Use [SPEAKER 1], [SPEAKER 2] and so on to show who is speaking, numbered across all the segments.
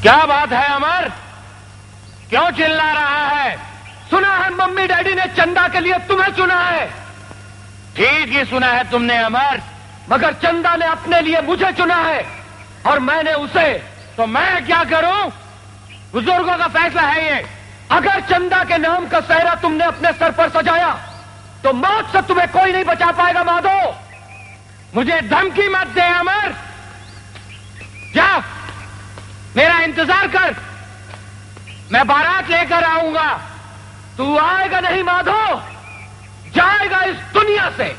[SPEAKER 1] क्या बात है अमर, क्यों चिल्ला रहा है?
[SPEAKER 2] सुना है मम्मी डैडी ने चंदा के लिए तुम्हें चुना है।
[SPEAKER 1] ठीक ही सुना है तुमने अमर,
[SPEAKER 2] मगर चंदा ने अपने लिए मुझे चुना है और मैंने उसे।
[SPEAKER 1] तो मैं क्या करूं? बुजुर्गों का फैसला है ये।
[SPEAKER 2] अगर चंदा के नाम का सेहरा तुमने अपने सर पर सजाया तो मौत से तुम्हें कोई नहीं बचा पाएगा माधो।
[SPEAKER 1] मुझे धमकी मत दे अमर, जा मेरा इंतजार कर, मैं बारात लेकर आऊंगा।
[SPEAKER 2] तू आएगा नहीं माधो, जाएगा इस दुनिया से।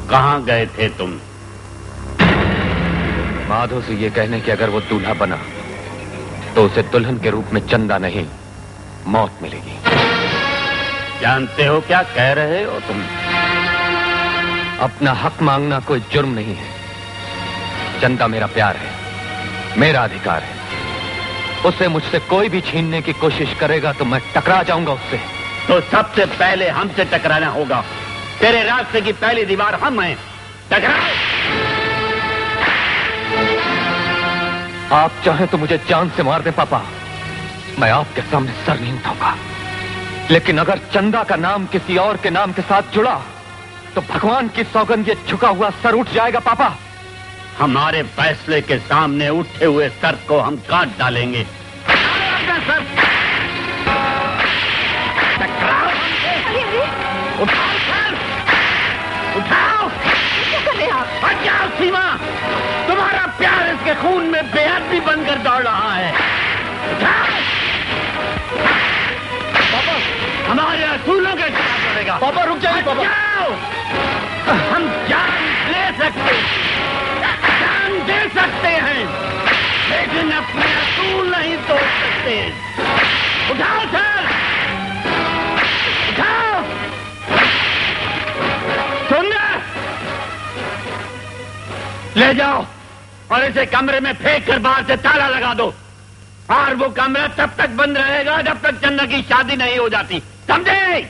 [SPEAKER 1] कहां गए थे तुम?
[SPEAKER 2] माधो से ये कहने कि अगर वो दूल्हा बना तो उसे दुल्हन के रूप में चंदा नहीं मौत मिलेगी।
[SPEAKER 1] जानते हो क्या कह रहे हो तुम?
[SPEAKER 2] अपना हक मांगना कोई जुर्म नहीं है। चंदा मेरा प्यार है, मेरा अधिकार है। उसे मुझसे कोई भी छीनने की कोशिश करेगा तो मैं टकरा जाऊंगा उससे।
[SPEAKER 1] तो सबसे पहले हमसे टकराना होगा। तेरे रास्ते की पहली दीवार हम हैं। टकराओ।
[SPEAKER 2] आप चाहें तो मुझे जान से मार दे पापा, मैं आपके सामने सर नहीं उठाऊंगा। लेकिन अगर चंदा का नाम किसी और के नाम के साथ जुड़ा तो भगवान की सौगंध ये झुका हुआ सर उठ जाएगा पापा।
[SPEAKER 1] हमारे फैसले के सामने उठे हुए सर को हम काट डालेंगे। सर टकराओ। उठाओ सर, उठाओ।
[SPEAKER 3] क्या कर रहे हैं आप?
[SPEAKER 1] हट जाओ सीमा, तुम्हारा प्यार इसके खून में बेअदबी बनकर दौड़ रहा है। उठाओ।
[SPEAKER 2] पापा
[SPEAKER 1] हमारे असूलों के खिलाफ लड़ेगा।
[SPEAKER 2] पापा रुक जाइए पापा।
[SPEAKER 1] जाओ, हम जान ले सकते, जान दे सकते हैं, लेकिन अपने असूल नहीं तोड़ सकते। उठाओ सर, उठाओ। सुंदर, ले जाओ और इसे कमरे में फेंक कर बाहर से ताला लगा दो। और वो कमरा तब तक बंद रहेगा जब तक चंदा की शादी नहीं हो जाती, समझे?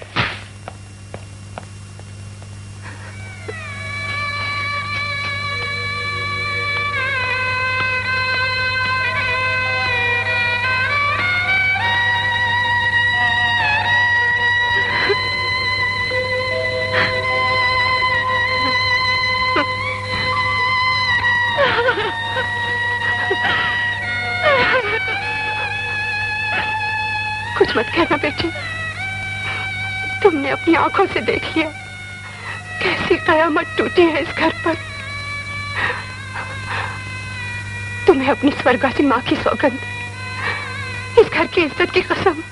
[SPEAKER 3] कुछ मत कहना बेटी, तुमने अपनी आंखों से देख लिया कैसी कयामत टूटी है इस घर पर। तुम्हें अपनी स्वर्गासी मां की सौगंध, इस घर की इज्जत की कसम,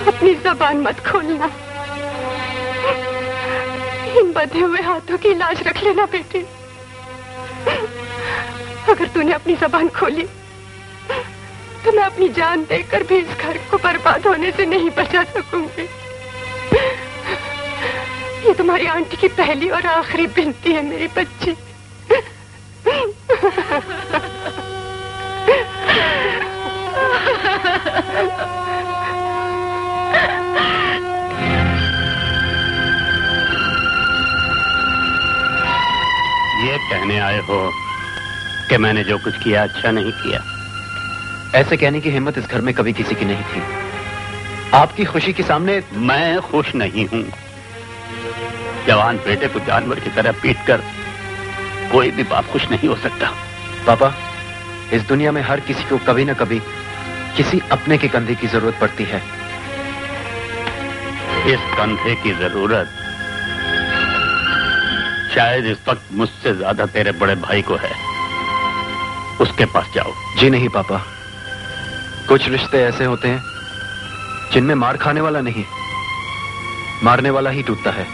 [SPEAKER 3] अपनी जबान मत खोलना। इन बंधे हुए हाथों की लाज रख लेना बेटी। अगर तूने अपनी जबान खोली तो मैं अपनी जान देकर भी इस घर को बर्बाद होने से नहीं बचा सकूंगी। ये तुम्हारी आंटी की पहली और आखिरी विनती है मेरी बच्ची।
[SPEAKER 1] ये कहने आए हो कि मैंने जो कुछ किया अच्छा नहीं किया?
[SPEAKER 2] ऐसे कहने की हिम्मत इस घर में कभी किसी की नहीं थी। आपकी खुशी के सामने
[SPEAKER 1] मैं खुश नहीं हूं। जवान बेटे को जानवर की तरह पीटकर कोई भी बाप खुश नहीं हो सकता।
[SPEAKER 4] पापा, इस दुनिया में हर किसी को कभी न कभी किसी अपने के कंधे की जरूरत पड़ती है।
[SPEAKER 1] इस कंधे की जरूरत शायद इस वक्त मुझसे ज्यादा तेरे बड़े भाई को है। उसके पास जाओ।
[SPEAKER 4] जी नहीं पापा, कुछ रिश्ते ऐसे होते हैं जिनमें मार खाने वाला नहीं, मारने वाला ही टूटता है।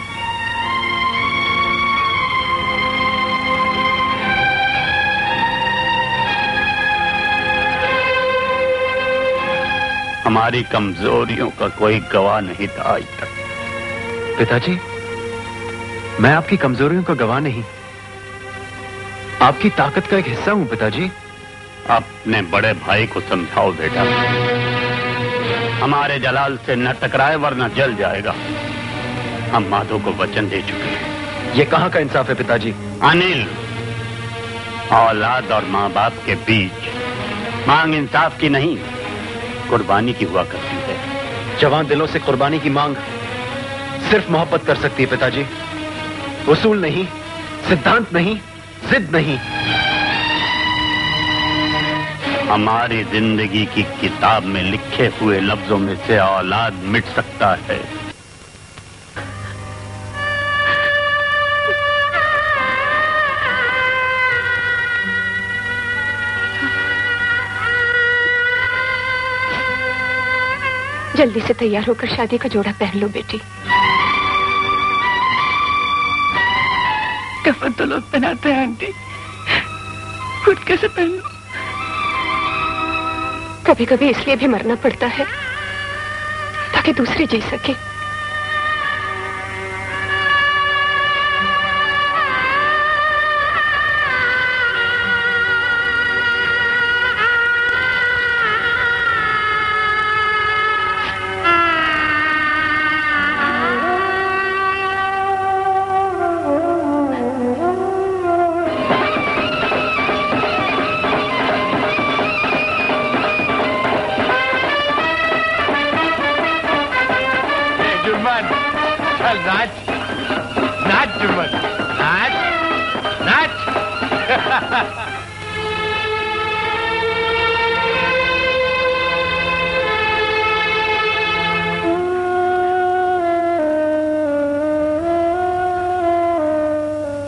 [SPEAKER 1] हमारी कमजोरियों का कोई गवाह नहीं था आज तक।
[SPEAKER 4] पिताजी, मैं आपकी कमजोरियों का गवाह नहीं, आपकी ताकत का एक हिस्सा हूं पिताजी।
[SPEAKER 1] अपने बड़े भाई को समझाओ बेटा, हमारे जलाल से न टकराए वरना जल जाएगा। हम माधो को वचन दे चुके हैं।
[SPEAKER 4] ये कहां का इंसाफ है पिताजी?
[SPEAKER 1] अनिल, औलाद और माँ बाप के बीच मांग इंसाफ की नहीं, कुर्बानी की हुआ करती है।
[SPEAKER 4] जवान दिलों से कुर्बानी की मांग सिर्फ मोहब्बत कर सकती है पिताजी, उसूल नहीं, सिद्धांत नहीं, जिद नहीं।
[SPEAKER 1] हमारी जिंदगी की किताब में लिखे हुए लफ्जों में से औलाद मिट सकता है।
[SPEAKER 3] जल्दी से तैयार होकर शादी का जोड़ा पहन लो बेटी।
[SPEAKER 5] कफन तो लोग पहनाते हैं आंटी, खुद कैसे पहन लो?
[SPEAKER 3] कभी कभी इसलिए भी मरना पड़ता है ताकि दूसरी जी सके।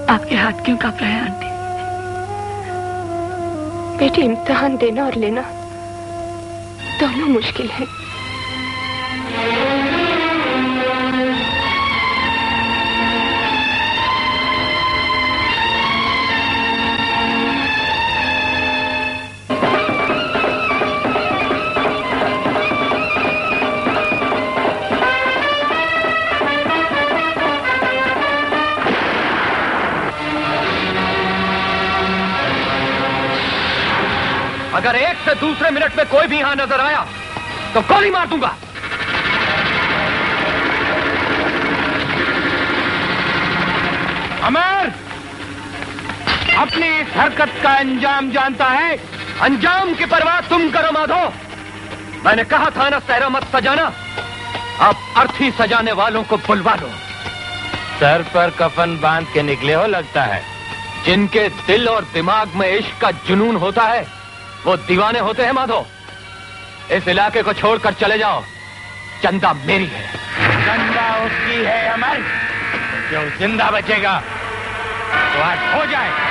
[SPEAKER 5] आपके हाथ क्यों कांप रहे हैं आंटी?
[SPEAKER 3] बेटी, इम्तिहान देना और लेना दोनों मुश्किल है।
[SPEAKER 2] अगर एक से दूसरे मिनट में कोई भी यहां नजर आया तो गोली मार दूंगा।
[SPEAKER 1] अमर अपनी इस हरकत का अंजाम जानता है।
[SPEAKER 2] अंजाम की परवाह तुम करो माधो। मैंने कहा था ना सहरा मत सजाना, अब अर्थी सजाने वालों को बुलवा लो।
[SPEAKER 1] सर पर कफन बांध के निकले हो लगता है।
[SPEAKER 2] जिनके दिल और दिमाग में इश्क का जुनून होता है वो दीवाने होते हैं माधो। इस इलाके को छोड़कर चले जाओ, चंदा मेरी है।
[SPEAKER 1] चंदा उसकी है अमर। जो जिंदा बचेगा तो आज हो जाए।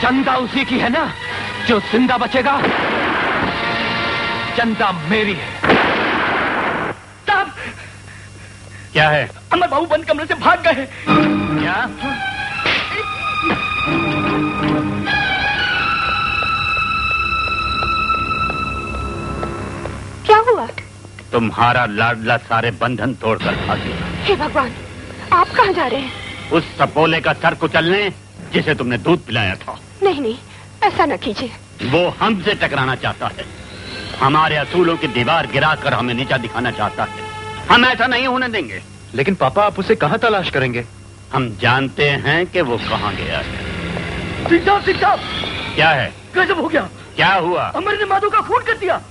[SPEAKER 2] चंदा उसी की है ना जो जिंदा बचेगा? चंदा मेरी है।
[SPEAKER 1] साहब, क्या है?
[SPEAKER 5] अमर बाबू बंद कमरे से भाग गए।
[SPEAKER 1] क्या?
[SPEAKER 3] क्या हुआ?
[SPEAKER 1] तुम्हारा लाडला सारे बंधन तोड़कर भाग गया।
[SPEAKER 3] हे भगवान, आप कहाँ जा रहे हैं?
[SPEAKER 1] उस सपोले का सर कुचलने जिसे तुमने दूध पिलाया था।
[SPEAKER 3] नहीं नहीं, ऐसा न कीजिए।
[SPEAKER 1] वो हमसे टकराना चाहता है, हमारे असूलों की दीवार गिराकर हमें नीचा दिखाना चाहता है। हम ऐसा नहीं होने देंगे।
[SPEAKER 4] लेकिन पापा, आप उसे कहाँ तलाश करेंगे?
[SPEAKER 1] हम जानते हैं कि वो कहाँ गया है।
[SPEAKER 5] सिंह साहब,
[SPEAKER 1] क्या है?
[SPEAKER 5] गजब हो गया।
[SPEAKER 1] क्या हुआ?
[SPEAKER 5] अमर ने माधव का खून कर दिया।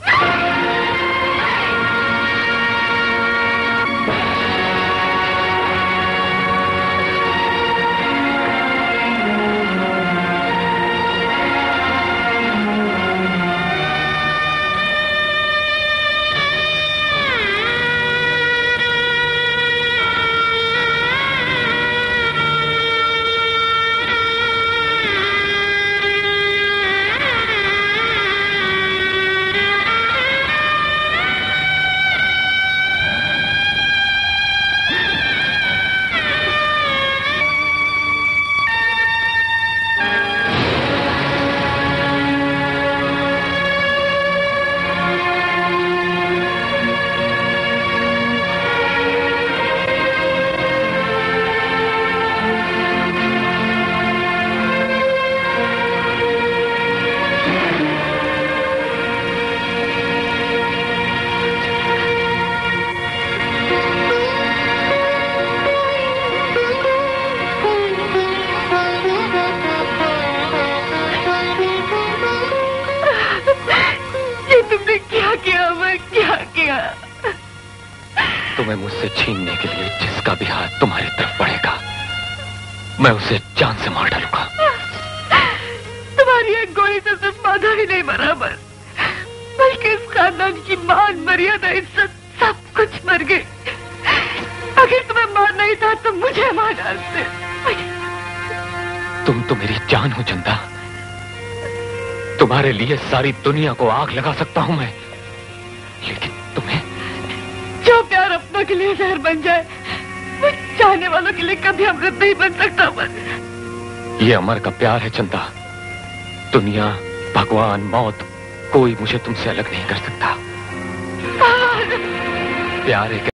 [SPEAKER 2] तुम्हें मुझसे छीनने के लिए जिसका भी हाथ तुम्हारी तरफ बढ़ेगा, मैं उसे जान से मार डालूंगा।
[SPEAKER 3] तुम्हारी एक गोली से सिर्फ माधव ही नहीं बराबर, बल्कि इस खानदान की मान, मर्यादा, इज्जत सब कुछ मर गई। अगर तुम्हें मारना ही था तो मुझे मार डालते।
[SPEAKER 2] तुम तो मेरी जान हो चंदा। तुम्हारे लिए सारी दुनिया को आग लगा सकता हूं मैं, लेकिन तुम्हें
[SPEAKER 3] जो प्यार अपनों के लिए जहर बन जाए, वो चाहने वालों के लिए कभी अमृत नहीं बन सकता।
[SPEAKER 2] ये अमर का प्यार है चंदा। दुनिया, भगवान, मौत, कोई मुझे तुमसे अलग नहीं कर सकता। प्यार एक